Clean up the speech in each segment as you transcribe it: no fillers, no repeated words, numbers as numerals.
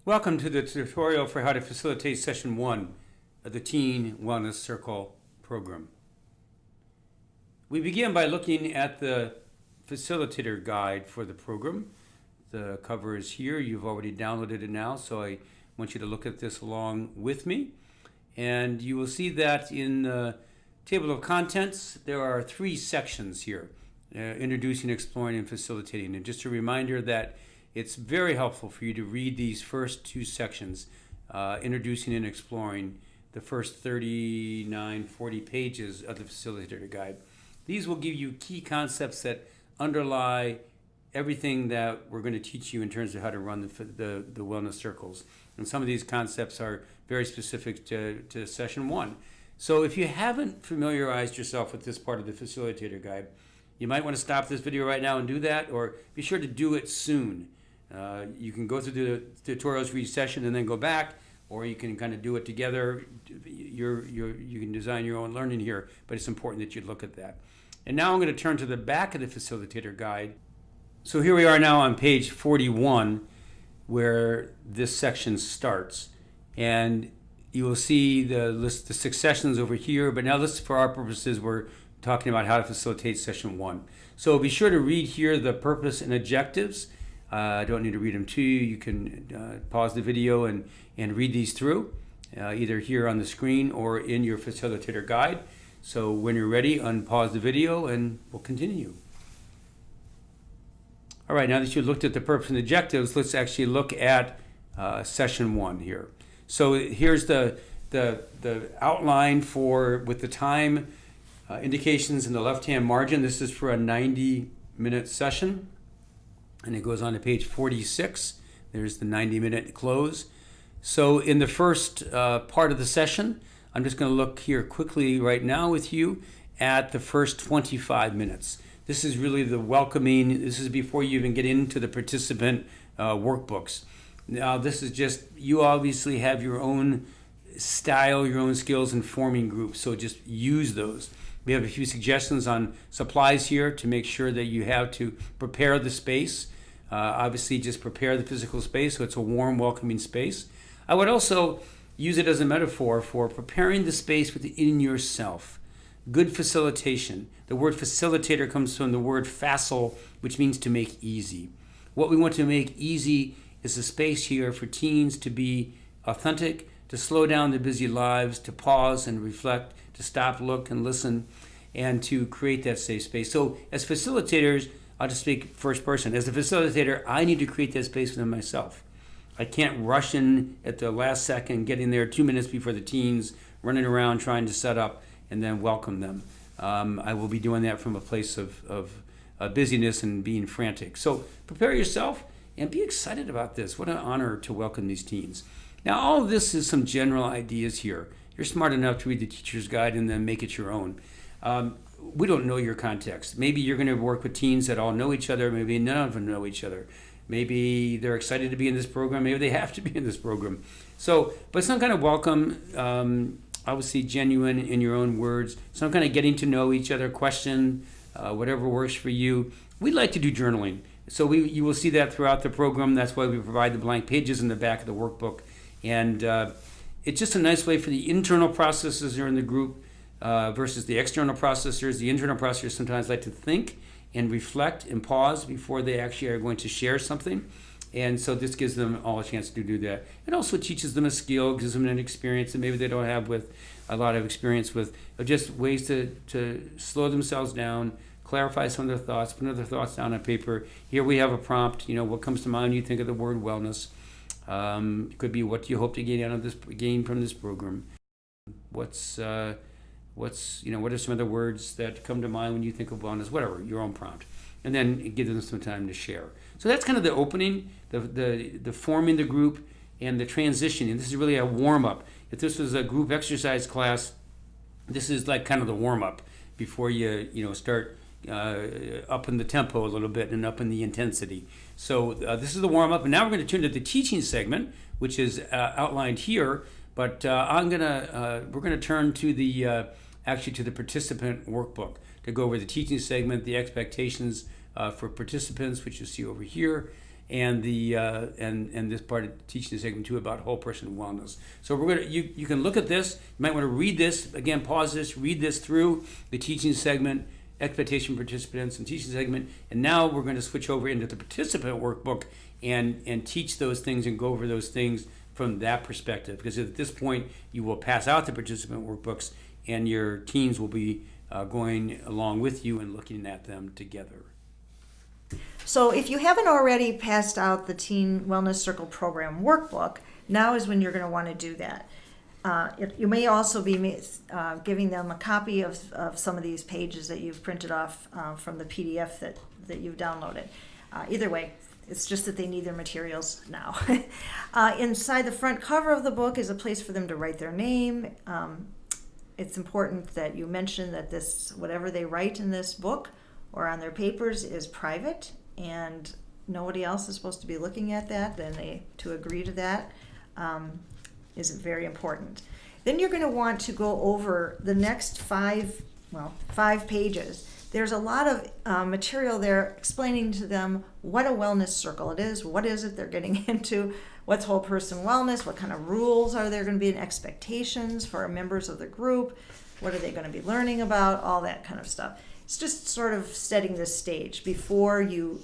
Welcome to the tutorial for how to facilitate session 1 of the Teen Wellness Circle program. We begin by looking at the facilitator guide for the program. The cover is here. You've already downloaded it now, so I want you to look at this along with me. And you will see that in the table of contents, there are 3 sections here, introducing, exploring, and facilitating. And just a reminder that it's very helpful for you to read these first 2 sections, introducing and exploring, the first 39, 40 pages of the facilitator guide. These will give you key concepts that underlie everything that we're going to teach you in terms of how to run the wellness circles. And some of these concepts are very specific to session 1. So if you haven't familiarized yourself with this part of the facilitator guide, you might want to stop this video right now and do that, or be sure to do it soon. You can go through the tutorials for each session and then go back, or you can kind of do it together. You can design your own learning here, but it's important that you look at that. And now I'm going to turn to the back of the facilitator guide. So here we are now on page 41, where this section starts. And you will see the list, the 6 sessions over here, but now for our purposes, we're talking about how to facilitate session 1. So be sure to read here the purpose and objectives. I don't need to read them to you. You can pause the video and read these through, either here on the screen or in your facilitator guide. So when you're ready, unpause the video and we'll continue. All right, now that you've looked at the purpose and objectives, let's actually look at session 1 here. So here's the outline with the time indications in the left-hand margin. This is for a 90-minute session. And it goes on to page 46. There's the 90-minute close. So in the first part of the session, I'm just going to look here quickly right now with you at the first 25 minutes. This is really the welcoming. This is before you even get into the participant workbooks. Now this is just, you obviously have your own style, your own skills in forming groups, so just use those. We have a few suggestions on supplies here to make sure that you have to prepare the space. Obviously, just prepare the physical space so it's a warm, welcoming space. I would also use it as a metaphor for preparing the space within yourself. Good facilitation. The word facilitator comes from the word facile, which means to make easy. What we want to make easy is a space here for teens to be authentic, to slow down their busy lives, to pause and reflect, to stop, look, and listen, and to create that safe space. So as facilitators, I'll just speak first person. As a facilitator, I need to create that space within myself. I can't rush in at the last second, get in there 2 minutes before the teens, running around trying to set up and then welcome them. I will be doing that from a place of busyness and being frantic. So prepare yourself and be excited about this. What an honor to welcome these teens. Now, all of this is some general ideas here. You're smart enough to read the teacher's guide and then make it your own. We don't know your context. Maybe you're going to work with teens that all know each other. Maybe none of them know each other. Maybe they're excited to be in this program. Maybe they have to be in this program. So, but some kind of welcome, obviously genuine in your own words, some kind of getting to know each other, question, whatever works for you. We like to do journaling. So you will see that throughout the program. That's why we provide the blank pages in the back of the workbook. And it's just a nice way for the internal processes that are in the group versus the external processors. The internal processors sometimes like to think and reflect and pause before they actually are going to share something. And so this gives them all a chance to do that. It also teaches them a skill, gives them an experience that maybe they don't have with a lot of experience with, just ways to slow themselves down, clarify some of their thoughts, put their thoughts down on paper. Here we have a prompt, what comes to mind when you think of the word wellness. It could be, what do you hope to gain from this program? What are some of the words that come to mind when you think of wellness? Whatever, your own prompt, and then give them some time to share. So that's kind of the opening, the forming the group, and the transitioning. This is really a warm up. If this was a group exercise class, this is like kind of the warm up before you start up in the tempo a little bit and up in the intensity. So this is the warm up, and now we're going to turn to the teaching segment, which is outlined here. But we're gonna turn to the to the participant workbook to go over the teaching segment, the expectations for participants, which you see over here, and the and this part of teaching segment 2 about whole person wellness. So we're gonna you can look at this. You might want to read this again. Pause this. Read this through the teaching segment, expectation participants, and teaching segment. And now we're going to switch over into the participant workbook and teach those things and go over those things from that perspective. Because at this point, you will pass out the participant workbooks, and your teams will be going along with you and looking at them together. So if you haven't already passed out the Teen Wellness Circle Program workbook, now is when you're going to want to do that. You may also be giving them a copy of some of these pages that you've printed off from the PDF that you've downloaded. Either way, it's just that they need their materials now. Inside the front cover of the book is a place for them to write their name. It's important that you mention that whatever they write in this book or on their papers is private, and nobody else is supposed to be looking at that. Then to agree to that is very important. Then you're going to want to go over the next 5 pages. There's a lot of material there explaining to them what a wellness circle it is, what is it they're getting into, what's whole person wellness, what kind of rules are there going to be and expectations for members of the group, what are they going to be learning about, all that kind of stuff. It's just sort of setting the stage before you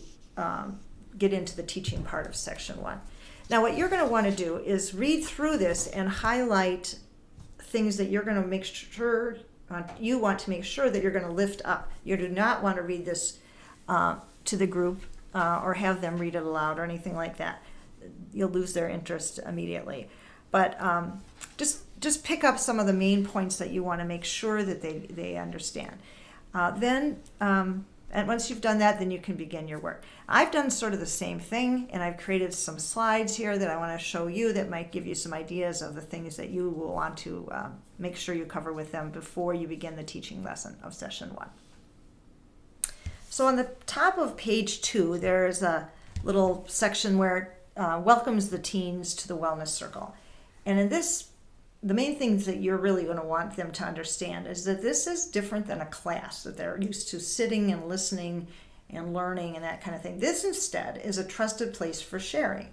get into the teaching part of section 1. Now what you're going to want to do is read through this and highlight things that you're going to make sure you want to make sure that you're going to lift up. You do not want to read this to the group or have them read it aloud or anything like that. You'll lose their interest immediately. But just pick up some of the main points that you want to make sure that they understand. And once you've done that, then you can begin your work. I've done sort of the same thing, and I've created some slides here that I want to show you that might give you some ideas of the things that you will want to make sure you cover with them before you begin the teaching lesson of session 1. So on the top of page 2, there's a little section where it welcomes the teens to the wellness circle. And in this, the main things that you're really going to want them to understand is that this is different than a class, that they're used to sitting and listening and learning and that kind of thing. This instead is a trusted place for sharing.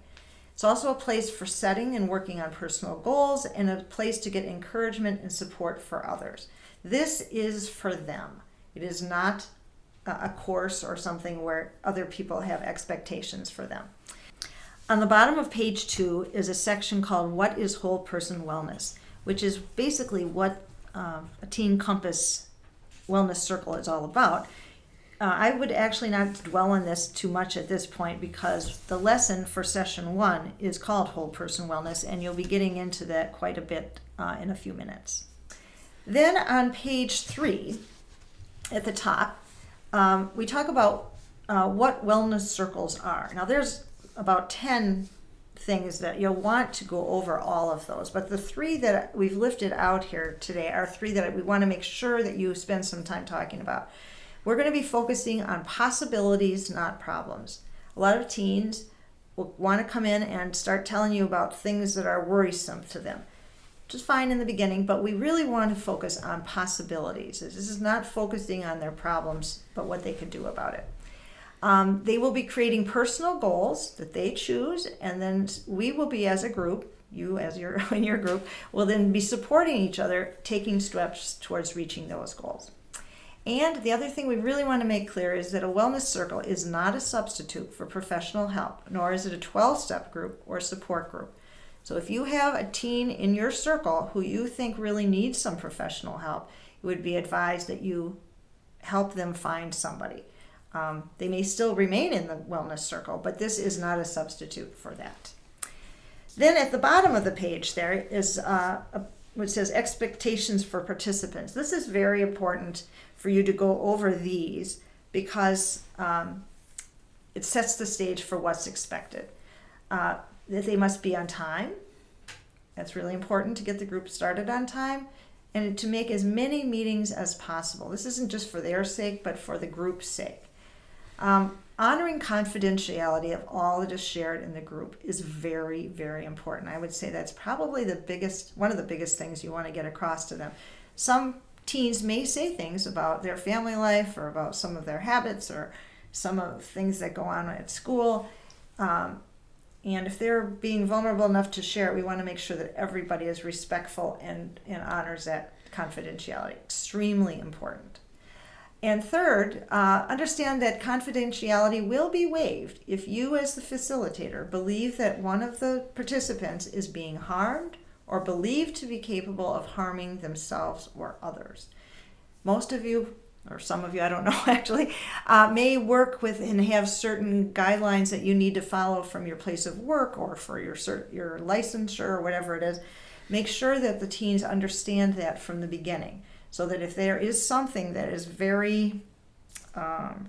It's also a place for setting and working on personal goals and a place to get encouragement and support for others. This is for them. It is not a course or something where other people have expectations for them. On the bottom of page 2 is a section called What is Whole Person Wellness, which is basically what a Teen Compass Wellness Circle is all about. I would actually not dwell on this too much at this point because the lesson for session 1 is called Whole Person Wellness, and you'll be getting into that quite a bit in a few minutes. Then on page 3, at the top, we talk about what wellness circles are. Now there's about 10 things that you'll want to go over all of those, but the 3 that we've lifted out here today are 3 that we want to make sure that you spend some time talking about. We're going to be focusing on possibilities, not problems. A lot of teens will want to come in and start telling you about things that are worrisome to them, which is fine in the beginning, but we really want to focus on possibilities. This is not focusing on their problems, but what they can do about it. They will be creating personal goals that they choose, and then we will be, as a group, you as in your group, will then be supporting each other, taking steps towards reaching those goals. And the other thing we really want to make clear is that a wellness circle is not a substitute for professional help, nor is it a 12-step group or support group. So if you have a teen in your circle who you think really needs some professional help, it would be advised that you help them find somebody. They may still remain in the wellness circle, but this is not a substitute for that. Then at the bottom of the page there is what says expectations for participants. This is very important for you to go over these because it sets the stage for what's expected. That they must be on time. That's really important to get the group started on time and to make as many meetings as possible. This isn't just for their sake, but for the group's sake. Honoring confidentiality of all that is shared in the group is very, very important. I would say that's probably one of the biggest things you want to get across to them. Some teens may say things about their family life or about some of their habits or some of the things that go on at school, And if they're being vulnerable enough to share it, we want to make sure that everybody is respectful and honors that confidentiality. Extremely important. And third, understand that confidentiality will be waived if you, as the facilitator, believe that one of the participants is being harmed or believed to be capable of harming themselves or others. Most of you, or some of you, I don't know actually, may work with and have certain guidelines that you need to follow from your place of work or for your licensure or whatever it is. Make sure that the teens understand that from the beginning, so that if there is something that is very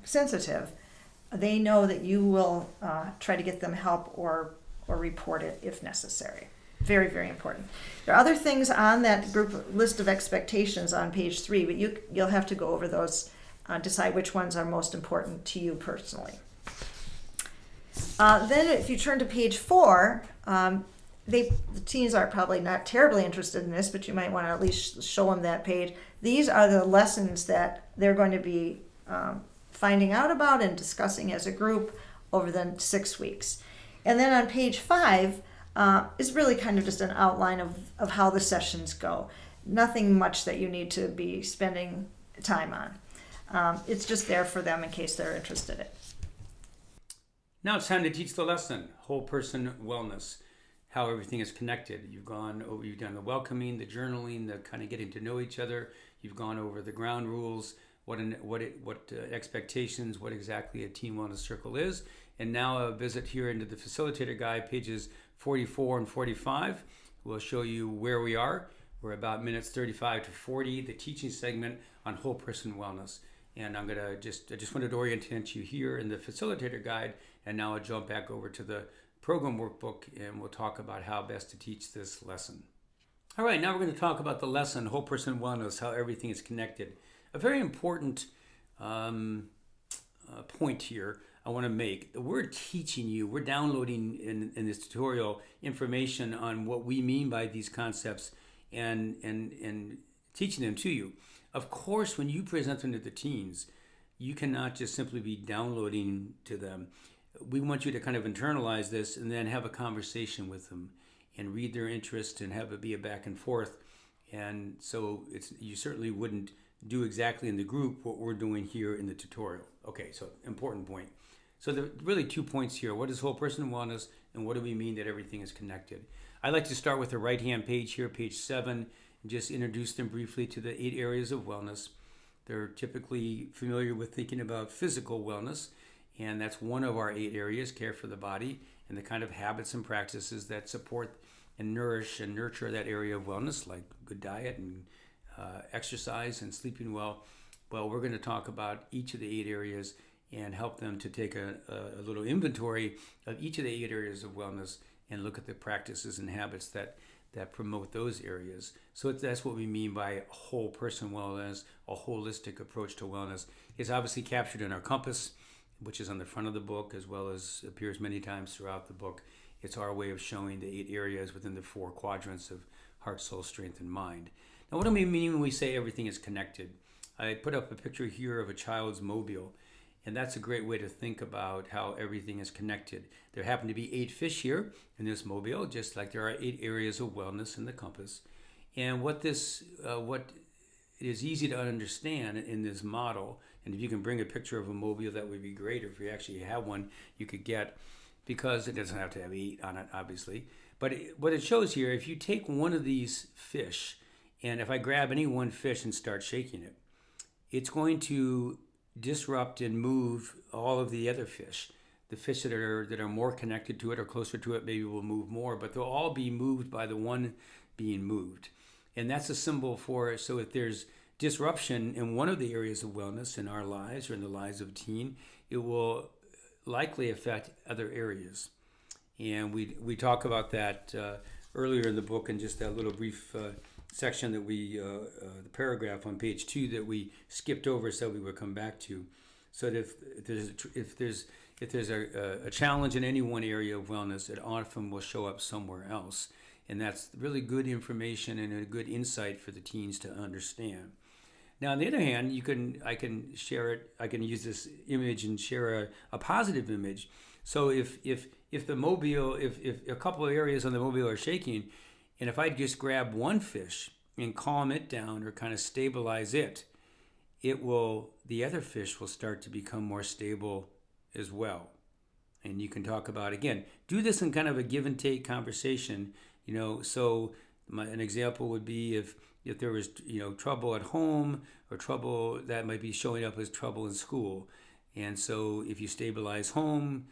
sensitive, they know that you will try to get them help or report it if necessary. Very, very important. There are other things on that group list of expectations on page 3, but you'll have to go over those, decide which ones are most important to you personally. Then if you turn to page 4, the teens are probably not terribly interested in this, but you might want to at least show them that page. These are the lessons that they're going to be finding out about and discussing as a group over the 6 weeks. And then on page 5 is really kind of just an outline of how the sessions go. Nothing much that you need to be spending time on. It's just there for them in case they're interested in it. Now it's time to teach the lesson, whole person wellness, how everything is connected. You've done the welcoming, the journaling, the kind of getting to know each other. You've gone over the ground rules, what expectations, what exactly a teen wellness circle is. And now a visit here into the facilitator guide, pages 44 and 45. We'll show you where we are. We're about minutes 35 to 40, the teaching segment on whole person wellness. And I just wanted to orient you here in the facilitator guide, and now I'll jump back over to the program workbook and we'll talk about how best to teach this lesson. All right, now we're going to talk about the lesson, whole person wellness, how everything is connected. A very important point here I want to make. We're teaching you, we're downloading in this tutorial information on what we mean by these concepts and teaching them to you. Of course, when you present them to the teens, you cannot just simply be downloading to them. We want you to kind of internalize this and then have a conversation with them and read their interest and have it be a back and forth. And so you certainly wouldn't do exactly in the group what we're doing here in the tutorial. Okay, so important point. So there are really 2 points here. What is whole person wellness and what do we mean that everything is connected? I'd like to start with the right-hand page here, page 7, and just introduce them briefly to the 8 areas of wellness. They're typically familiar with thinking about physical wellness, and that's one of our 8 areas, care for the body, and the kind of habits and practices that support and nourish and nurture that area of wellness, like good diet and exercise and sleeping well. Well, we're going to talk about each of the 8 areas and help them to take a little inventory of each of the 8 areas of wellness and look at the practices and habits that promote those areas. So that's what we mean by whole person wellness, a holistic approach to wellness. It's obviously captured in our compass, which is on the front of the book, as well as appears many times throughout the book. It's our way of showing the 8 areas within the 4 quadrants of heart, soul, strength, and mind. Now, what do we mean when we say everything is connected? I put up a picture here of a child's mobile, and that's a great way to think about how everything is connected. There happen to be 8 fish here in this mobile, just like there are 8 areas of wellness in the compass. And what is easy to understand in this model, and if you can bring a picture of a mobile, that would be great. Or if you actually have one, you could get, because it doesn't have to have 8 on it, obviously. But what it shows here, if you take one of these fish, and if I grab any one fish and start shaking it, it's going to disrupt and move all of the other fish. The fish that are more connected to it or closer to it maybe will move more, but they'll all be moved by the one being moved. And that's a symbol for, so if there's disruption in one of the areas of wellness in our lives or in the lives of a teen, it will likely affect other areas. And we talk about that earlier in the book in just that little brief section that the paragraph on page 2 that we skipped over, so we would come back to. So that if there's a challenge in any one area of wellness, it often will show up somewhere else, and that's really good information and a good insight for the teens to understand. Now, on the other hand, I can share it. I can use this image and share a positive image. So if the mobile, if a couple of areas on the mobile are shaking, and if I just grab one fish and calm it down or kind of stabilize it, the other fish will start to become more stable as well. And you can talk about, again, do this in kind of a give and take conversation, so an example would be if there was, trouble at home or trouble that might be showing up as trouble in school. And so if you stabilize home,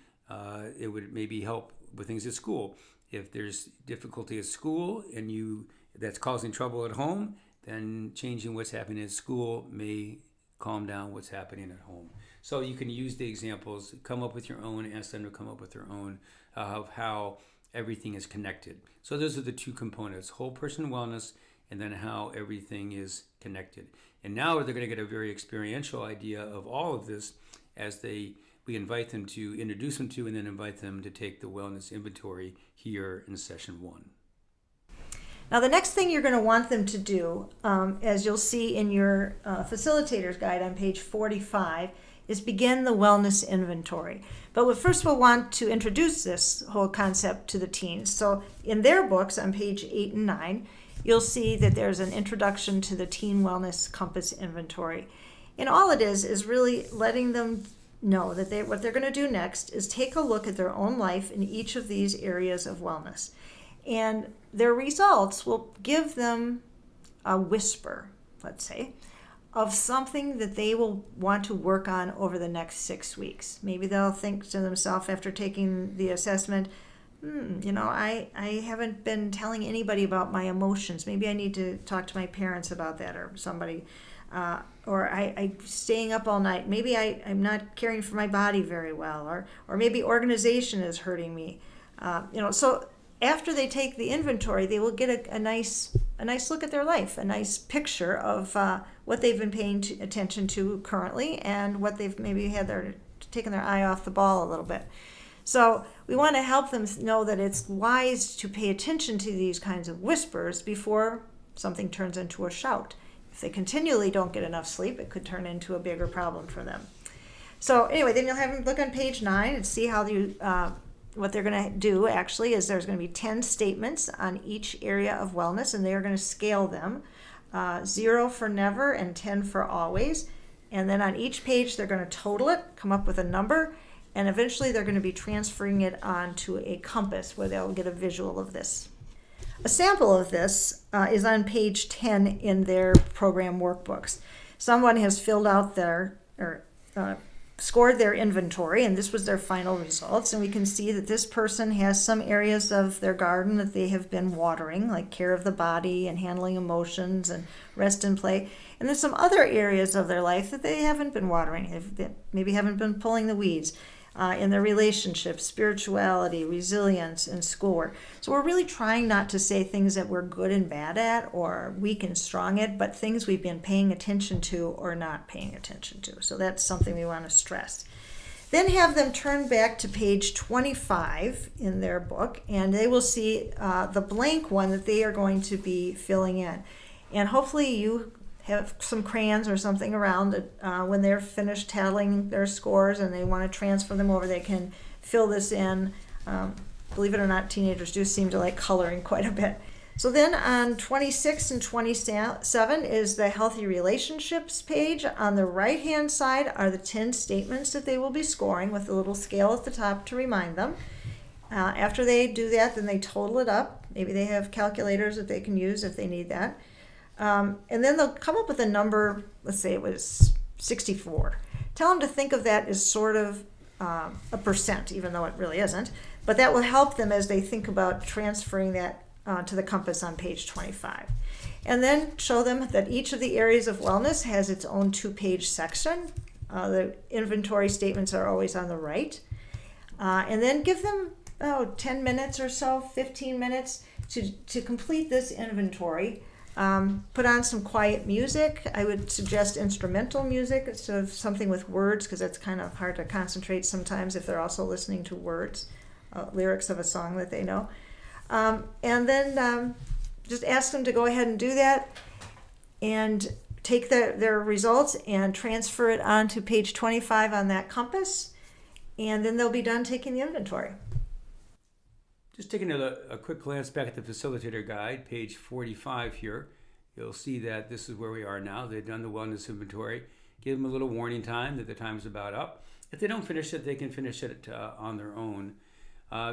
it would maybe help with things at school. If there's difficulty at school and that's causing trouble at home, then changing what's happening at school may calm down what's happening at home. So you can use the examples, come up with your own, ask them to come up with their own of how everything is connected. So those are the two components, whole person wellness and then how everything is connected. And now they're going to get a very experiential idea of all of this as we invite them to introduce them to and then invite them to take the wellness inventory here in session 1. Now, the next thing you're going to want them to do, as you'll see in your facilitator's guide on page 45, is begin the wellness inventory. But first we'll want to introduce this whole concept to the teens. So in their books on page 8 and 9, you'll see that there's an introduction to the Teen Wellness Compass Inventory. And all it is really letting them know that what they're going to do next is take a look at their own life in each of these areas of wellness. And their results will give them a whisper, let's say, of something that they will want to work on over the next 6 weeks. Maybe they'll think to themselves after taking the assessment, I haven't been telling anybody about my emotions. Maybe I need to talk to my parents about that or somebody. Or I'm staying up all night. Maybe I'm not caring for my body very well. Or maybe organization is hurting me. So after they take the inventory, they will get a nice look at their life, a nice picture of what they've been paying attention to currently and what they've maybe taken their eye off the ball a little bit. So we want to help them know that it's wise to pay attention to these kinds of whispers before something turns into a shout. If they continually don't get enough sleep, it could turn into a bigger problem for them. So anyway, then you'll have them look on page 9 and see how what they're going to do actually is there's going to be 10 statements on each area of wellness, and they are going to scale them, 0 for never and 10 for always. And then on each page, they're going to total it, come up with a number, and eventually they're going to be transferring it onto a compass where they'll get a visual of this. A sample of this is on page 10 in their program workbooks. Someone has filled out scored their inventory, and this was their final results. And we can see that this person has some areas of their garden that they have been watering, like care of the body and handling emotions and rest and play. And there's some other areas of their life that they haven't been watering. They maybe haven't been pulling the weeds. In their relationships, spirituality, resilience, and schoolwork. So we're really trying not to say things that we're good and bad at or weak and strong at, but things we've been paying attention to or not paying attention to. So that's something we want to stress. Then have them turn back to page 25 in their book, and they will see the blank one that they are going to be filling in. And hopefully you have some crayons or something around that when they're finished tallying their scores and they want to transfer them over, they can fill this in. Believe it or not, teenagers do seem to like coloring quite a bit. So then on 26 and 27 is the healthy relationships page. On the right-hand side are the 10 statements that they will be scoring with a little scale at the top to remind them. After they do that, then they total it up. Maybe they have calculators that they can use if they need that. And then they'll come up with a number, let's say it was 64. Tell them to think of that as sort of a percent, even though it really isn't. But that will help them as they think about transferring that to the compass on page 25. And then show them that each of the areas of wellness has its own 2-page section. The inventory statements are always on the right. And then give them 10 minutes or so, 15 minutes to complete this inventory. Put on some quiet music. I would suggest instrumental music instead of something with words, because it's kind of hard to concentrate sometimes if they're also listening to words, lyrics of a song that they know. And then just ask them to go ahead and do that and take their results and transfer it onto page 25 on that compass. And then they'll be done taking the inventory. Just taking a quick glance back at the facilitator guide, page 45 here, you'll see that this is where we are now. They've done the wellness inventory. Give them a little warning time that the time's about up. If they don't finish it, they can finish it on their own.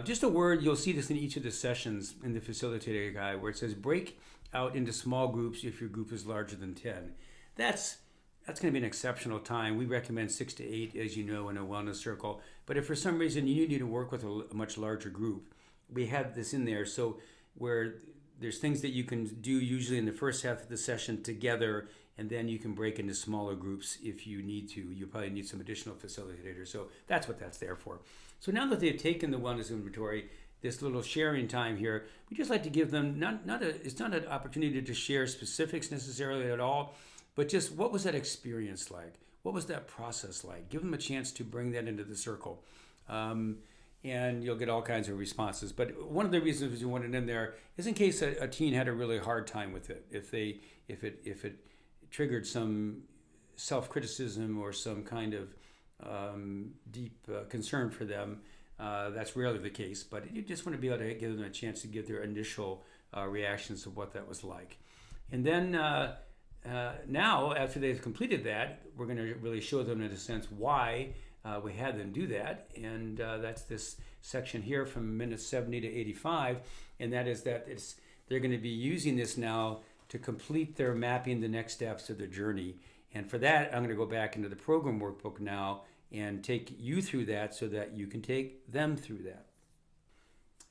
Just a word, you'll see this in each of the sessions in the facilitator guide where it says break out into small groups if your group is larger than 10. That's going to be an exceptional time. We recommend 6 to 8, as you know, in a wellness circle. But if for some reason you need to work with a much larger group, we have this in there. So where there's things that you can do usually in the first half of the session together, and then you can break into smaller groups if you need to. You probably need some additional facilitators. So that's what that's there for. So now that they've taken the wellness inventory, this little sharing time here, we just like to give them it's not an opportunity to share specifics necessarily at all, but just what was that experience like? What was that process like? Give them a chance to bring that into the circle. And you'll get all kinds of responses. But one of the reasons we want it in there is in case a teen had a really hard time with it. If it triggered some self-criticism or some kind of deep concern for them, that's rarely the case. But you just want to be able to give them a chance to give their initial reactions to what that was like. And then now, after they've completed that, we're going to really show them in a sense why we had them do that, and that's this section here from minutes 70 to 85, and that is that they're going to be using this now to complete their mapping the next steps of their journey. And for that, I'm going to go back into the program workbook now and take you through that so that you can take them through that.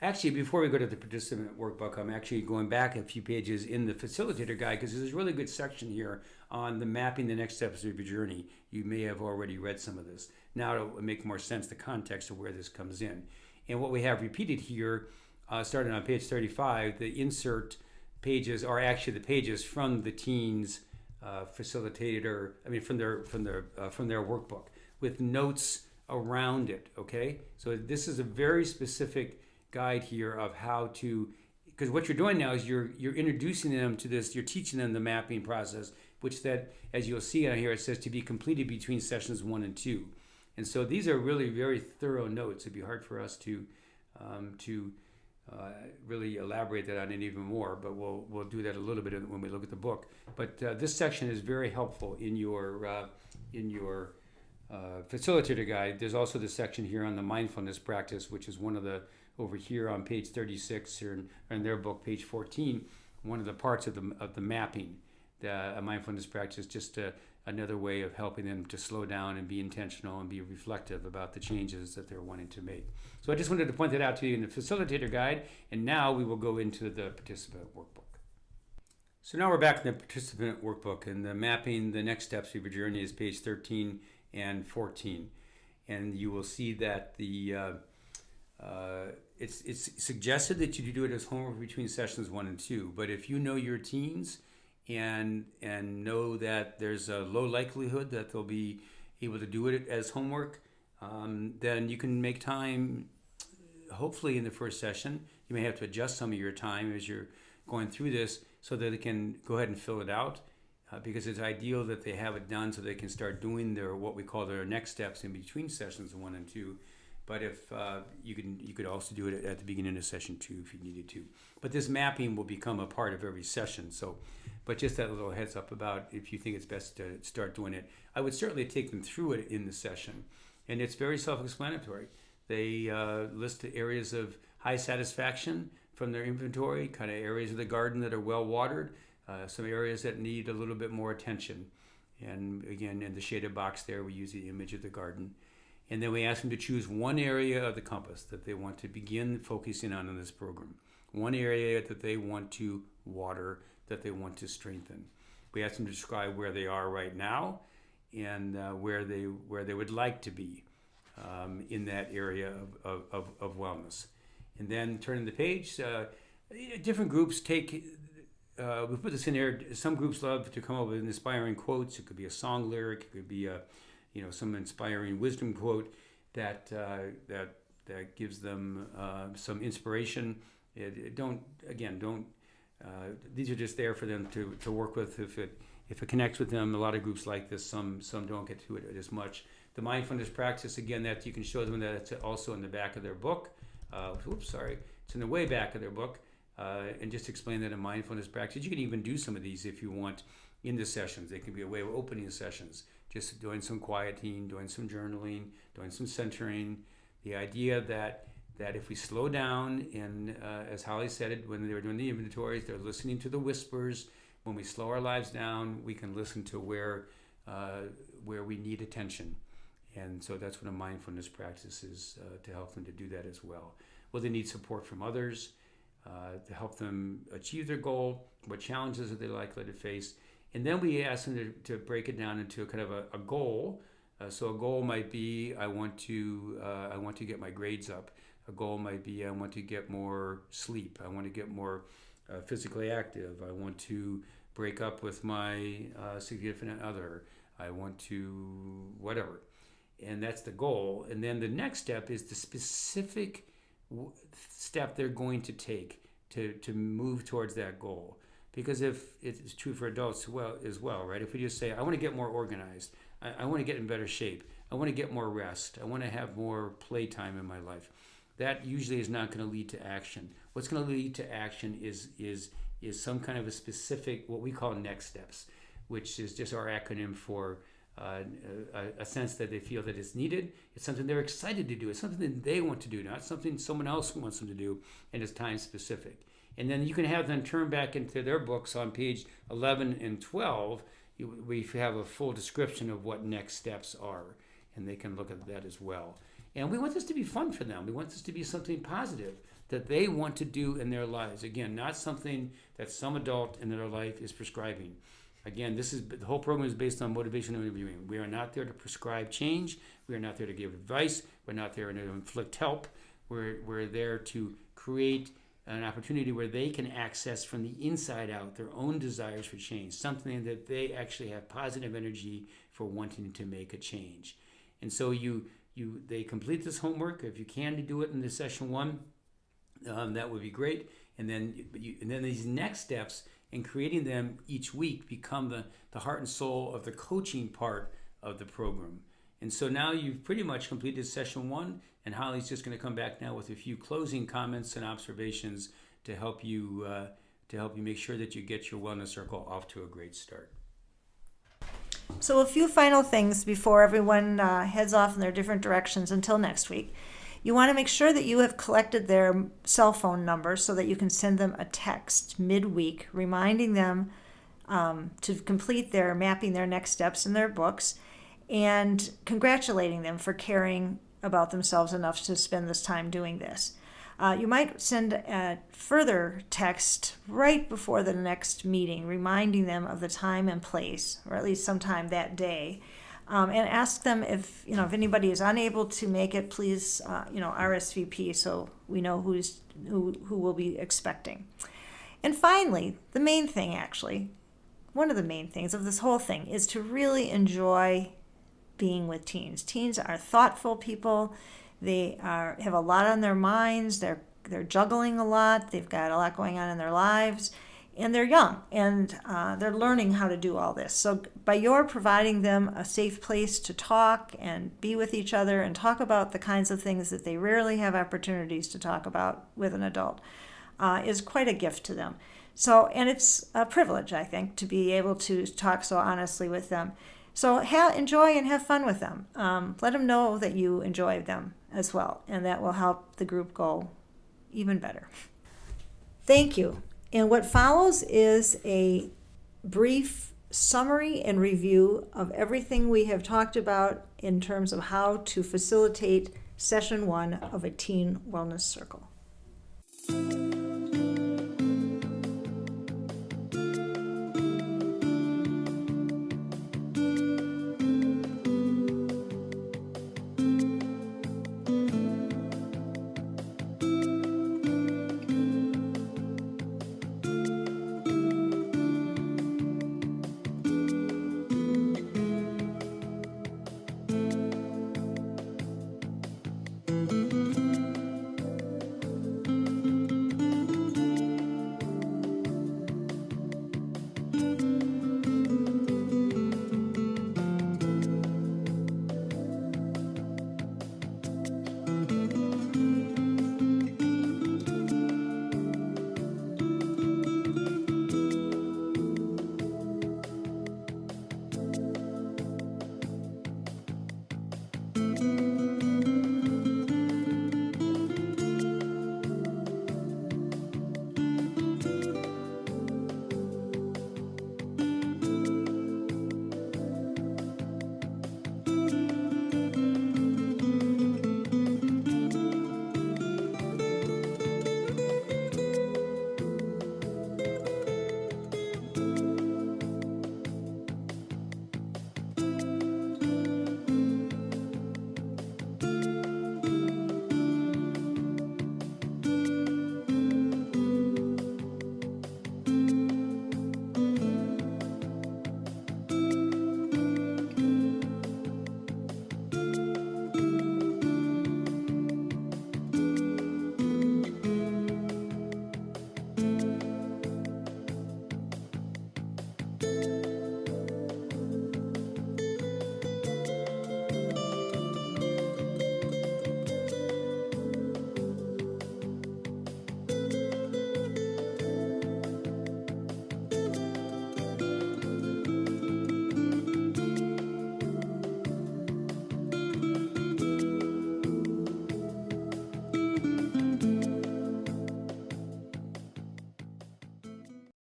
Actually, before we go to the participant workbook, I'm actually going back a few pages in the facilitator guide because there's a really good section here on the mapping the next steps of your journey. You may have already read some of this. Now it'll make more sense, the context of where this comes in. And what we have repeated here, starting on page 35, the insert pages are actually the pages from the teens facilitator, from their workbook with notes around it, okay? So this is a very specific guide here of how to, because what you're doing now is you're introducing them to this, you're teaching them the mapping process, which that, as you'll see on here, it says to be completed between sessions 1 and 2. And so these are really very thorough notes. It'd be hard for us to really elaborate that on it even more, but we'll do that a little bit when we look at the book. But this section is very helpful in your facilitator guide. There's also this section here on the mindfulness practice, which is one of the, over here on page 36 or in their book, page 14, one of the parts of the mapping. A mindfulness practice, just another way of helping them to slow down and be intentional and be reflective about the changes that they're wanting to make. So I just wanted to point that out to you in the facilitator guide, and now we will go into the participant workbook. So now we're back in the participant workbook, and the mapping the next steps of your journey is page 13 and 14. And you will see that it's suggested that you do it as homework between sessions 1 and 2, but if you know your teens and know that there's a low likelihood that they'll be able to do it as homework, then you can make time, hopefully in the first session. You may have to adjust some of your time as you're going through this so that they can go ahead and fill it out, because it's ideal that they have it done so they can start doing what we call their next steps in between sessions 1 and 2. But if you could also do it at the beginning of session 2 if you needed to. But this mapping will become a part of every session. So, but just that little heads up about if you think it's best to start doing it. I would certainly take them through it in the session. And it's very self-explanatory. They list the areas of high satisfaction from their inventory, kind of areas of the garden that are well watered, some areas that need a little bit more attention. And again, in the shaded box there, we use the image of the garden. And then we ask them to choose one area of the compass that they want to begin focusing on in this program. One area that they want to water, that they want to strengthen. We ask them to describe where they are right now and where they would like to be in that area of wellness. And then turning the page, different groups take, we put this in there, some groups love to come up with inspiring quotes. It could be a song lyric, it could be some inspiring wisdom quote that gives them some inspiration. These are just there for them to work with if it connects with them. A lot of groups like this. Some don't get to it as much, The mindfulness practice, again, that you can show them that it's also in the back of their book. It's in the way back of their book. And just explain that in mindfulness practice. You can even do some of these if you want in the sessions. They can be a way of opening the sessions, just doing some quieting, doing some journaling, doing some centering. The idea that if we slow down, and as Holly said it when they were doing the inventories, they're listening to the whispers. When we slow our lives down, we can listen to where we need attention. And so that's what a mindfulness practice is, to help them to do that as well. Will they need support from others to help them achieve their goal? What challenges are they likely to face? And then we ask them to break it down into a kind of a goal. So a goal might be, I want to get my grades up. A goal might be, I want to get more sleep. I want to get more physically active. I want to break up with my significant other. I want to whatever. And that's the goal. And then the next step is the specific step they're going to take to move towards that goal. Because if it's true for adults as well, right? If we just say, I want to get more organized, I want to get in better shape, I want to get more rest, I want to have more playtime in my life, that usually is not going to lead to action. What's going to lead to action is some kind of a specific, what we call next steps, which is just our acronym for a sense that they feel that it's needed. It's something they're excited to do. It's something that they want to do, not something someone else wants them to do, and it's time specific. And then you can have them turn back into their books on page 11 and 12. We have a full description of what next steps are, and they can look at that as well. And we want this to be fun for them. We want this to be something positive that they want to do in their lives. Again, not something that some adult in their life is prescribing. Again, the whole program is based on motivational interviewing. We are not there to prescribe change. We are not there to give advice. We're not there to inflict help. We're there to create an opportunity where they can access from the inside out their own desires for change, something that they actually have positive energy for wanting to make a change. And so they complete this homework. If you can do it in the session 1, that would be great. And then these next steps in creating them each week become the heart and soul of the coaching part of the program. And so now you've pretty much completed session 1, and Holly's just going to come back now with a few closing comments and observations to help you make sure that you get your wellness circle off to a great start. So a few final things before everyone heads off in their different directions until next week. You want to make sure that you have collected their cell phone number so that you can send them a text midweek reminding them to complete mapping their next steps in their books, and congratulating them for caring about themselves enough to spend this time doing this. You might send a further text right before the next meeting, reminding them of the time and place, or at least sometime that day, and ask them if anybody is unable to make it, please RSVP so we know who we'll be expecting. And finally, the main thing, actually, one of the main things of this whole thing is to really enjoy being with teens. Teens are thoughtful people. They have a lot on their minds. They're juggling a lot. They've got a lot going on in their lives, and they're young, and they're learning how to do all this. So by your providing them a safe place to talk and be with each other and talk about the kinds of things that they rarely have opportunities to talk about with an adult is quite a gift to them. So, and it's a privilege, I think, to be able to talk so honestly with them. So enjoy and have fun with them. Let them know that you enjoy them as well, and that will help the group go even better. Thank you. And what follows is a brief summary and review of everything we have talked about in terms of how to facilitate session 1 of a teen wellness circle.